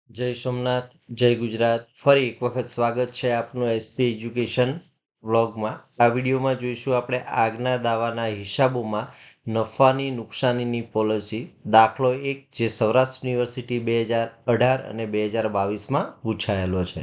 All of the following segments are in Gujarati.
જય સોમનાથ, જય ગુજરાત. ફરી એક વખત સ્વાગત છે આપનું એસપી એજ્યુકેશન વ્લોગમાં. આ વિડીયોમાં જોઈશું આપણે આગના દાવાના હિસાબોમાં નફાની નુકસાનીની પોલિસી દાખલો 1 જે સૌરાષ્ટ્ર યુનિવર્સિટી 2018 અને 2022માં પૂછાયેલો છે.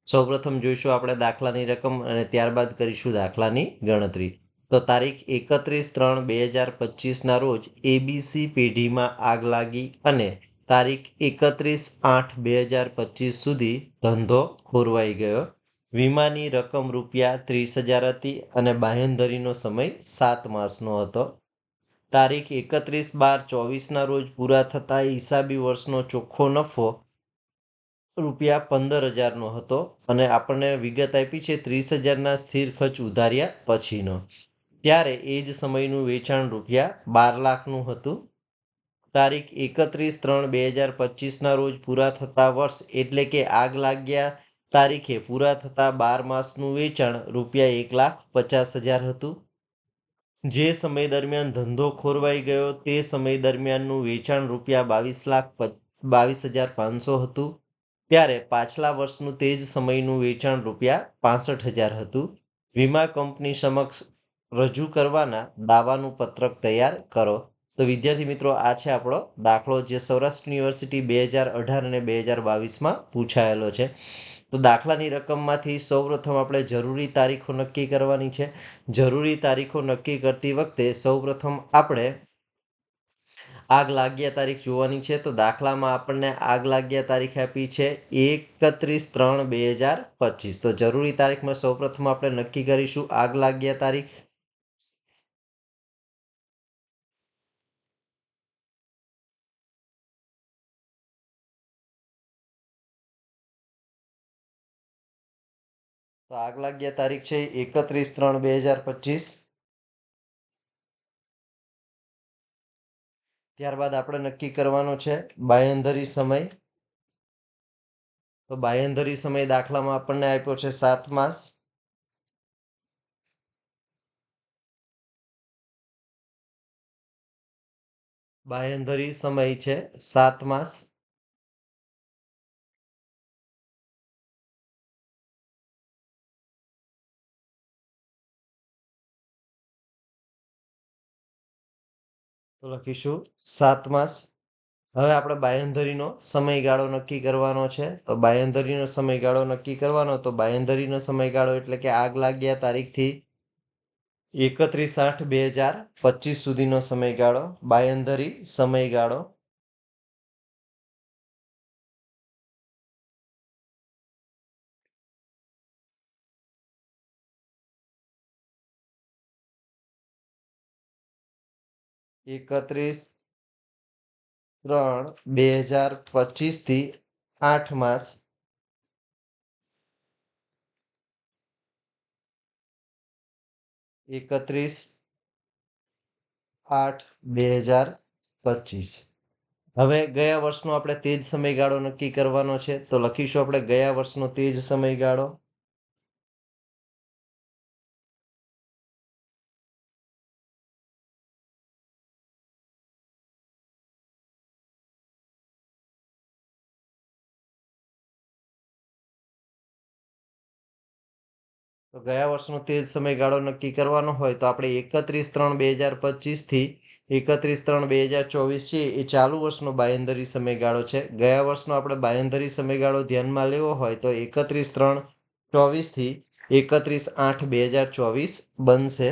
સૌપ્રથમ જોઈશું આપણે દાખલાની રકમ અને ત્યારબાદ કરીશું દાખલાની ગણતરી. તો તારીખ 31/3/2025ના રોજ એબીસી પેઢીમાં આગ લાગી અને તારીખ 31/8/2025 સુધી ધંધો ખોરવાઈ ગયો. વીમાની રકમ ₹30,000 હતી અને બાંહેધરીનો સમય 7 માસનો હતો. તારીખ 31/12/24ના રોજ પૂરા થતા હિસાબી વર્ષનો ચોખ્ખો નફો ₹15,000નો હતો અને આપણને વિગત આપી છે 30,000ના સ્થિર ખર્ચ ઉધાર્યા પછીનો. ત્યારે એ જ સમયનું વેચાણ ₹12,00,000નું હતું. તારીખ 31/3/2025ના રોજ પૂરા થતા વર્ષ એટલે કે આગ લાગ્યા તારીખે પૂરા થતા 12 માસનું વેચાણ ₹1,50,000 હતું. જે સમય દરમિયાન ધંધો ખોરવાઈ ગયો તે સમય દરમિયાનનું વેચાણ ₹22,500 હતું. ત્યારે પાછલા વર્ષનું તે જ સમયનું વેચાણ ₹65,000 હતું. વીમા કંપની સમક્ષ રજૂ કરવાના દાવાનું પત્રક તૈયાર કરો. તો વિદ્યાર્થી મિત્રો, આ છે આપણો દાખલો જે સૌરાષ્ટ્ર યુનિવર્સિટી 2018 અને 2022માં પૂછાયેલો છે. તો દાખલાની રકમમાંથી સૌપ્રથમ આપણે જરૂરી તારીખો નક્કી કરવાની છે. જરૂરી તારીખો નક્કી કરતી વખતે સૌપ્રથમ આપણે આગ લાગ્યા તારીખ જોવાની છે. તો દાખલામાં આપણને આગ લાગ્યા તારીખ આપી છે 31/3/2025. તો જરૂરી તારીખમાં સૌપ્રથમ આપણે નક્કી કરીશું આગ લાગ્યા તારીખ. તો આગ લાગ્યા તારીખ છે 31/3/2025. ત્યારબાદ આપણે નક્કી કરવાનો છે બાંહેધરી સમય. તો બાંહેધરી સમય દાખલામાં આપણને આપ્યો છે 7 માસ. બાંહેધરી સમય છે 7 માસ. તો લખીશું 7 માસ. હવે આપણે બાંહેધરીનો સમયગાળો નક્કી કરવાનો છે. તો બાંહેધરીનો સમયગાળો નક્કી કરવાનો તો બાંહેધરીનો સમયગાળો એટલે કે આગ લાગ્યા તારીખથી 31/8/2025 સુધીનો સમયગાળો બાંહેધરી સમયગાળો. એકત્રીસ 3/2025 8 માસ. એકત્રીસ 8/2025. હવે ગયા વર્ષનો આપણે તે જ સમયગાળો નક્કી કરવાનો છે. તો લખીશું આપણે ગયા વર્ષનો તે જ સમયગાળો. તો ગયા વર્ષનો તે જ સમયગાળો નક્કી કરવાનો હોય તો આપણે 31/3/2025 થી 31/3/2024 છે એ ચાલુ વર્ષનો બાંહેધરી સમયગાળો છે. ગયા વર્ષનો આપણે બાંહેધરી સમયગાળો ધ્યાનમાં લેવો હોય તો 31/3/24 થી 31/8/2024 બનશે.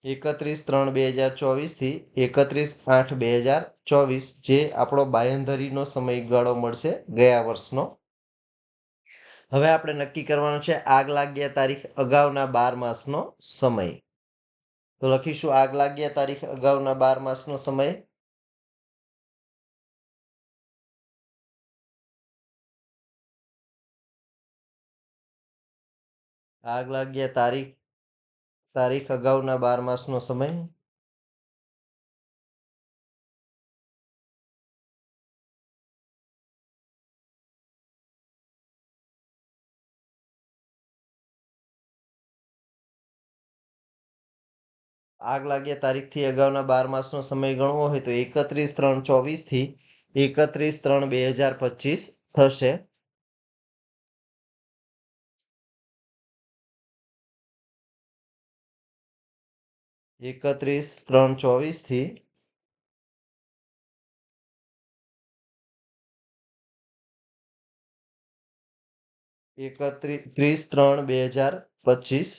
31/3/2024 થી 31/8/2024 જે આપણો બાંહેધરીનો સમયગાળો મળશે ગયા વર્ષનો. હવે આપણે નક્કી કરવાનું છે આગ લાગ્યા તારીખ અગાઉના 12 માસનો સમય. તો લખીશું આગ લાગ્યા તારીખ અગાઉના 12 માસનો સમય. આગ લાગ્યા તારીખ અગાઉના 12 માસનો સમય. આગ લાગ્યા તારીખથી અગાઉના 12 માસનો સમય ગણવો હોય તો 31/3/24 થી 31/3/2025 થશે. એકત્રીસ 3/24 થી 30/3/2025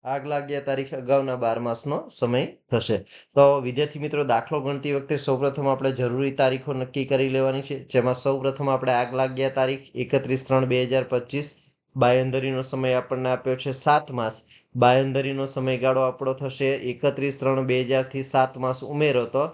આગ લાગ્યા તારીખ અગાઉના 12 માસનો સમય થશે. તો વિદ્યાર્થી મિત્રો, દાખલો ગણતી વખતે સૌપ્રથમ આપણે જરૂરી તારીખો નક્કી કરી લેવાની છે, જેમાં સૌપ્રથમ આપણે આગ લાગ્યા તારીખ 31/3/2025, બાંયધરીનો સમય આપણને આપ્યો છે 7 માસ. બાંયધરીનો સમયગાળો આપણો થશે 31/3/2000 થી 7 માસ ઉમેરો તો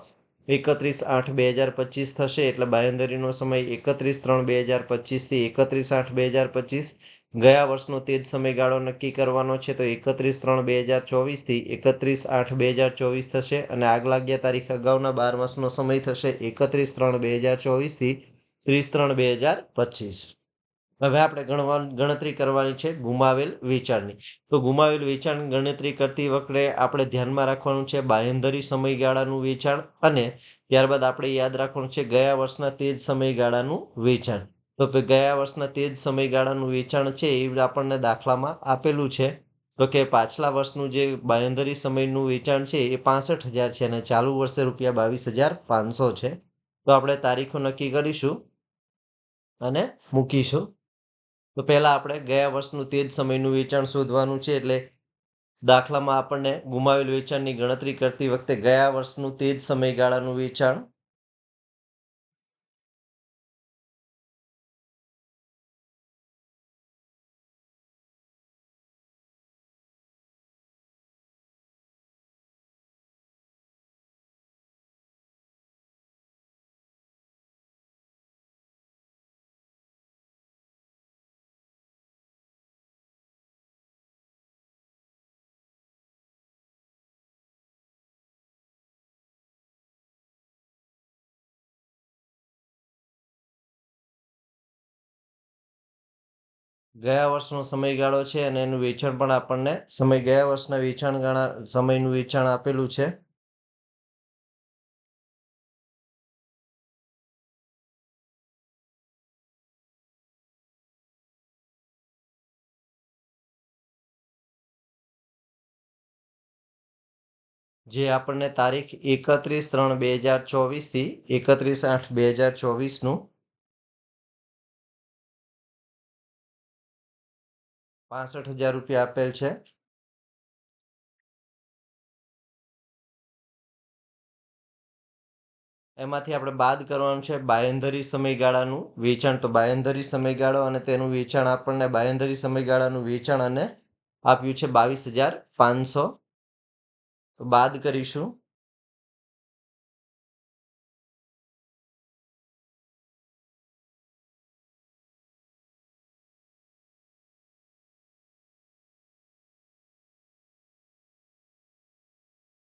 31/8/2025 થશે. એટલે બાંયધરીનો સમય 31/3/2025 થી 31/8/2025. ગયા વર્ષનો તે જ સમયગાળો નક્કી કરવાનો છે, તો 31/3/2024 થી 31/8/2024 થશે. અને આગ લાગ્યા તારીખ અગાઉના 12 માસનો સમય થશે 31/3/2024 થી 30/3/2025. હવે આપણે ગણતરી કરવાની છે ગુમાવેલ વેચાણની. તો ગુમાવેલ વેચાણ ગણતરી કરતી વખતે આપણે ધ્યાનમાં રાખવાનું છે બાંયધરી સમયગાળાનું વેચાણ, અને ત્યારબાદ આપણે યાદ રાખવાનું છે ગયા વર્ષના તે જ સમયગાળાનું વેચાણ. તો ગયા વર્ષના તે જ સમયગાળાનું વેચાણ છે એ આપણને દાખલામાં આપેલું છે. તો કે પાછલા વર્ષનું જે બાંયધરી સમયનું વેચાણ છે એ 65,000 છે અને ચાલુ વર્ષે ₹22,500 છે. તો આપણે તારીખો નક્કી કરીશું અને મૂકીશું. તો પહેલા આપણે ગયા વર્ષનું તે જ સમયનું વેચાણ શોધવાનું છે. એટલે દાખલામાં આપણને ગુમાવેલ વેચાણની ગણતરી કરતી વખતે ગયા વર્ષનું તે જ સમયગાળાનું વેચાણ ગયા વર્ષનો સમયગાળો છે અને એનું વેચાણ પણ આપણને ગયા વર્ષના સમયનું વેચાણ આપેલું છે. જે આપણને તારીખ 31/3/2024 થી 31/8/2024 ₹65,000 આપેલ છે. એમાંથી આપણે બાદ કરવાનું છે બાંયધરી સમયગાળાનું વેચાણ. તો બાંયધરી સમયગાળો અને તેનું વેચાણ આપણને બાંયધરી સમયગાળાનું વેચાણ અને આપ્યું છે 22,500. તો બાદ કરીશું.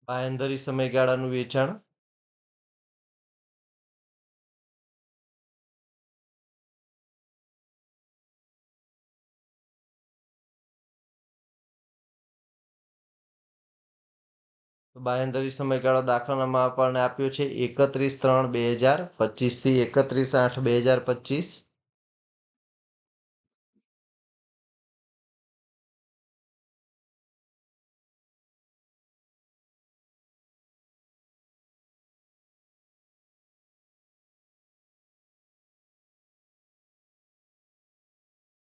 બાંયધરી સમયગાળાનું વેચાણ બાંયધરી સમયગાળો દાખલામાં આપણને આપ્યો છે 31/3/2025 થી 31/8/2025.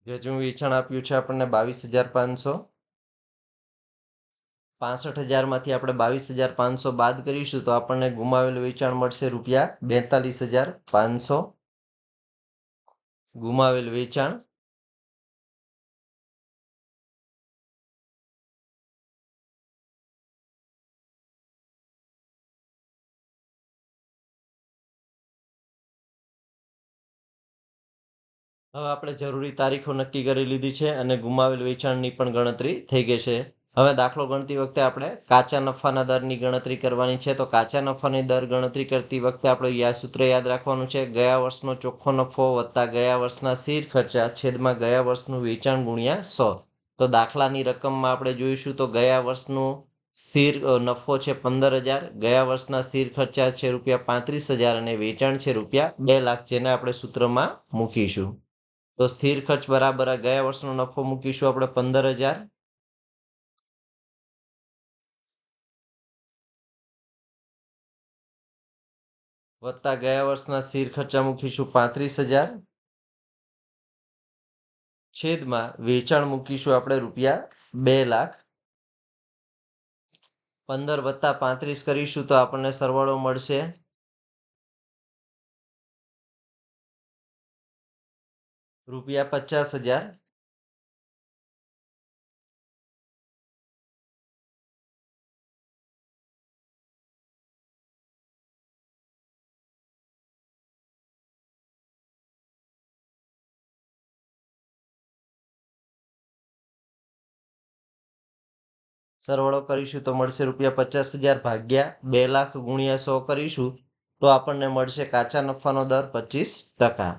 જેનું વેચાણ આપ્યું છે આપણને 22,500. 65,000 માંથી આપણે 22,500 બાદ કરીશું તો આપણને ગુમાવેલ વેચાણ મળશે ₹42,500. ગુમાવેલ વેચાણ હવે આપણે જરૂરી તારીખો નક્કી કરી લીધી છે અને ગુમાવેલ વેચાણની પણ ગણતરી થઈ ગઈ છે. હવે દાખલો ગણતી વખતે આપણે કાચા નફાના દરની ગણતરી કરવાની છે. તો કાચા નફાની દર ગણતરી કરતી વખતે આપણે સૂત્ર યાદ રાખવાનું છે ગયા વર્ષનો ચોખ્ખો નફો વત્તા ગયા વર્ષના સ્થિર ખર્ચા છેદમાં ગયા વર્ષનું વેચાણ ગુણ્યા 100. તો દાખલાની રકમમાં આપણે જોઈશું તો ગયા વર્ષનું સ્થિર નફો છે 15,000, ગયા વર્ષના સ્થિર ખર્ચા છે ₹35,000 અને વેચાણ છે ₹2,00,000, જેને આપણે સૂત્રમાં મૂકીશું. તો સ્થિર ખર્ચ બરાબર આ ગયા વર્ષનો નફો મૂકીશું આપણે 15,000 વત્તા ગયા વર્ષના સ્થિર ખર્ચા મૂકીશું 35,000 છેદમાં વેચાણ મૂકીશું આપણે ₹2,00,000. 15 વત્તા 35 કરીશું તો આપણને સરવાળો મળશે ₹50,000. સરવાળો કરીશું તો મળશે ₹50,000 ભાગ્યા 2,00,000 ગુણ્યા 100 કરીશું તો આપણને મળશે કાચા નફાનો દર 25%.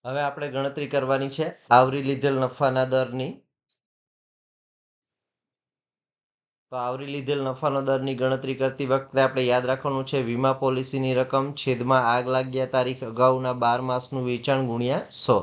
હવે આપણે ગણતરી કરવાની છે આવરી લીધેલ નફાના દરની. તો આવરી લીધેલ નફાનો દરની ગણતરી કરતી વખતે આપણે યાદ રાખવાનું છે વીમા પોલિસીની રકમ છેદમાં આગ લાગ્યા તારીખ અગાઉના 12 માસનું વેચાણ ગુણ્યા 100.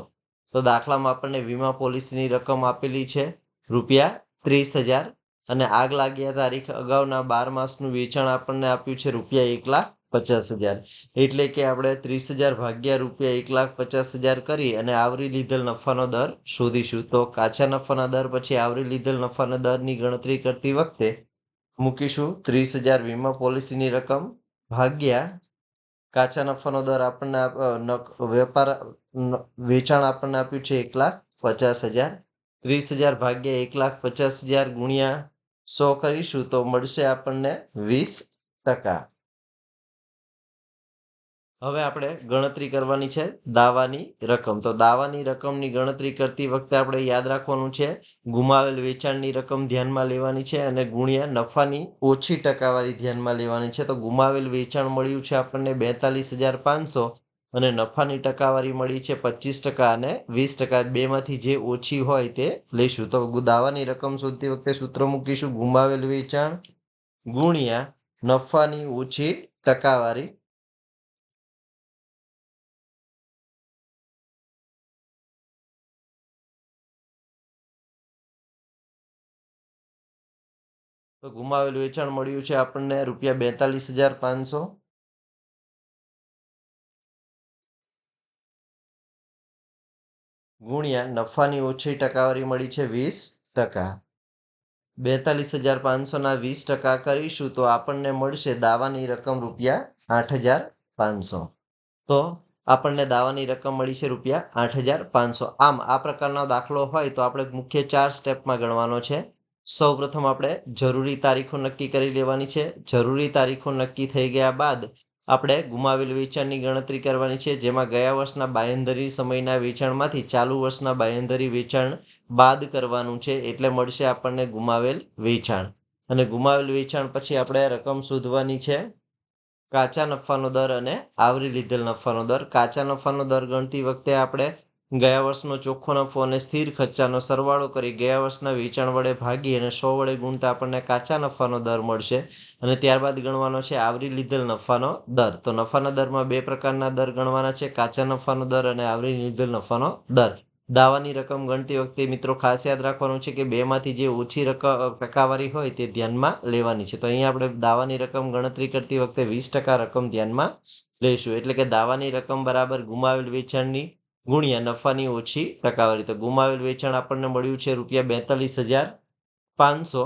તો દાખલામાં આપણને વીમા પોલિસીની રકમ આપેલી છે ₹30,000 અને આગ લાગ્યા તારીખ અગાઉના 12 માસનું વેચાણ આપણને આપ્યું છે ₹1,50,000. એટલે કે આપણે 30,000 ભાગ્યા ₹1,50,000 કરી અને આવરી લીધેલ નફાનો દર શોધીશું. તો કાચા નફાના દર પછી આવરી લીધેલ નફાના દરની ગણતરી કરતી વખતે મૂકીશું 30,000 વીમા પોલિસીની રકમ ભાગ્યા કાચા નફાનો દર આપણને વેચાણ આપણને આપ્યું છે 1,50,000. 30,000 ભાગ્યા 1,50,000 ગુણ્યા 100 કરીશું તો મળશે આપણને 20%. હવે આપણે ગણતરી કરવાની છે દાવાની રકમ. તો દાવાની રકમની ગણતરી કરતી વખતે આપણે યાદ રાખવાનું છે ગુમાવેલ વેચાણની રકમ ધ્યાનમાં લેવાની છે અને ગુણ્યા નફાની ઓછી ટકાવારી ધ્યાનમાં લેવાની છે. તો ગુમાવેલ વેચાણ મળ્યું છે આપણને 42,500 અને નફાની ટકાવારી મળી છે 25% અને 20%. બેમાંથી જે ઓછી હોય તે લઈશું. તો દાવાની રકમ શોધતી વખતે સૂત્ર મૂકીશું ગુમાવેલ વેચાણ ગુણ્યા નફાની ઓછી ટકાવારી. તો ગુમાવેલ વેચાણ મળ્યું છે આપણને ₹42,500 ગુણ્યા નફાની ઓછી ટકાવારી મળી છે 20%. 42,500 ના 20% કરીશું તો આપણને મળશે દાવાની રકમ ₹8,500. તો આપણને દાવાની રકમ મળી છે ₹8,500. આમ આ પ્રકારનો દાખલો હોય તો આપણે મુખ્ય 4 સ્ટેપમાં ગણવાનો છે. સૌપ્રથમ આપણે જરૂરી તારીખો નક્કી કરી લેવાની છે. જરૂરી તારીખો નક્કી થઈ ગયા બાદ આપણે ગુમાવેલ વેચાણની ગણતરી કરવાની છે, જેમાં ગયા વર્ષના બાંયધરી સમયના વેચાણમાંથી ચાલુ વર્ષના બાંયધરી વેચાણ બાદ કરવાનું છે. એટલે મળશે આપણને ગુમાવેલ વેચાણ. અને ગુમાવેલ વેચાણ પછી આપણે રકમ શોધવાની છે કાચા નફાનો દર અને આવરી લીધેલ નફાનો દર. કાચા નફાનો દર ગણતી વખતે આપણે ગયા વર્ષનો ચોખ્ખો નફો અને સ્થિર ખર્ચાનો સરવાળો કરી ગયા વર્ષના વેચાણ વડે ભાગી અને 100 વડે ગુણતા આપણને કાચા નફાનો દર મળશે. અને ત્યારબાદ ગણવાનો છે આવરી લીધેલ નફાનો દર. તો નફાના દરમાં 2 પ્રકારના દર ગણવાના છે, કાચા નફાનો દર અને આવરી લીધેલ નફાનો દર. દાવાની રકમ ગણતી વખતે મિત્રો ખાસ યાદ રાખવાનું છે કે બેમાંથી જે ઓછી ટકાવારી હોય તે ધ્યાનમાં લેવાની છે. તો અહીંયા આપણે દાવાની રકમ ગણતરી કરતી વખતે 20% રકમ ધ્યાનમાં લઈશું. એટલે કે દાવાની રકમ બરાબર ગુમાવેલ વેચાણની ગુણ્યા નફાની ઓછી ટકાવારી. તો ગુમાવેલ વેચાણ આપણને મળ્યું છે ₹42,500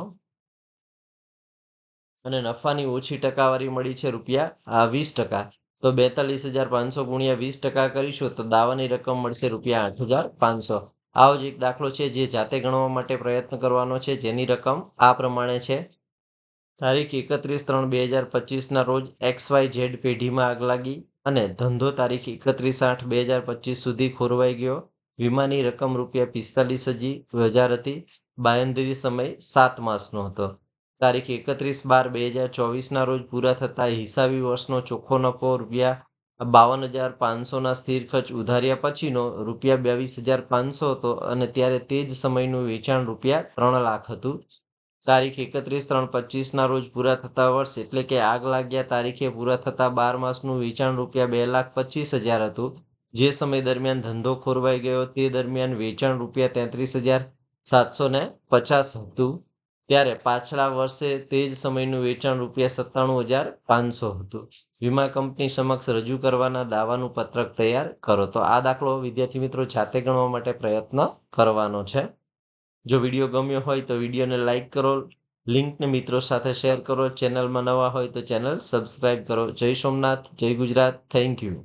અને નફાની ઓછી ટકાવારી મળી છે ₹20. તો 42,500 ગુણ્યા 20% કરીશું તો દાવાની રકમ મળશે ₹8,500. આવો જ એક દાખલો છે જે જાતે ગણવા માટે પ્રયત્ન કરવાનો છે, જેની રકમ આ પ્રમાણે છે. તારીખ 31/3/2025 રોજ XYZ પેઢીમાં આગ લાગી અને ધંધો તારીખ 31/8/2025 સુધી ખોરવાઈ ગયો. વીમાની રકમ ₹45,000 હતી. બાંયધરી સમય 7 માસનો હતો. તારીખ 31/12/2024 રોજ પૂરા થતા હિસાબી વર્ષનો ચોખ્ખો નફો 52,500ના સ્થિર ખર્ચ ઉધાર્યા પછીનો ₹22,500 હતો અને ત્યારે તે જ સમયનું વેચાણ ₹3 લાખ હતું. તારીખ 31/3/25ના રોજ પૂરા થતા વર્ષ એટલે કે આગ લાગ્યા તારીખે પૂરા થતા 12 માસનું વેચાણ ₹2,25,000 હતું. જે સમય દરમિયાન ધંધો ખોરવાઈ ગયો તે દરમિયાન વેચાણ ₹33,750 હતું. ત્યારે પાછલા વર્ષે તે જ સમયનું વેચાણ ₹97,500 હતું. વીમા કંપની સમક્ષ રજૂ કરવાના દાવાનું પત્રક તૈયાર કરો. તો આ દાખલો વિદ્યાર્થી મિત્રો જાતે ગણવા માટે પ્રયત્ન કરવાનો છે. જો વિડીયો ગમ્યો હોય તો વિડીયોને લાઈક કરો, લિંકને મિત્રો સાથે શેર કરો, ચેનલમાં નવા હોય તો ચેનલ સબસ્ક્રાઇબ કરો. જય સોમનાથ, જય ગુજરાત, થેન્ક યુ.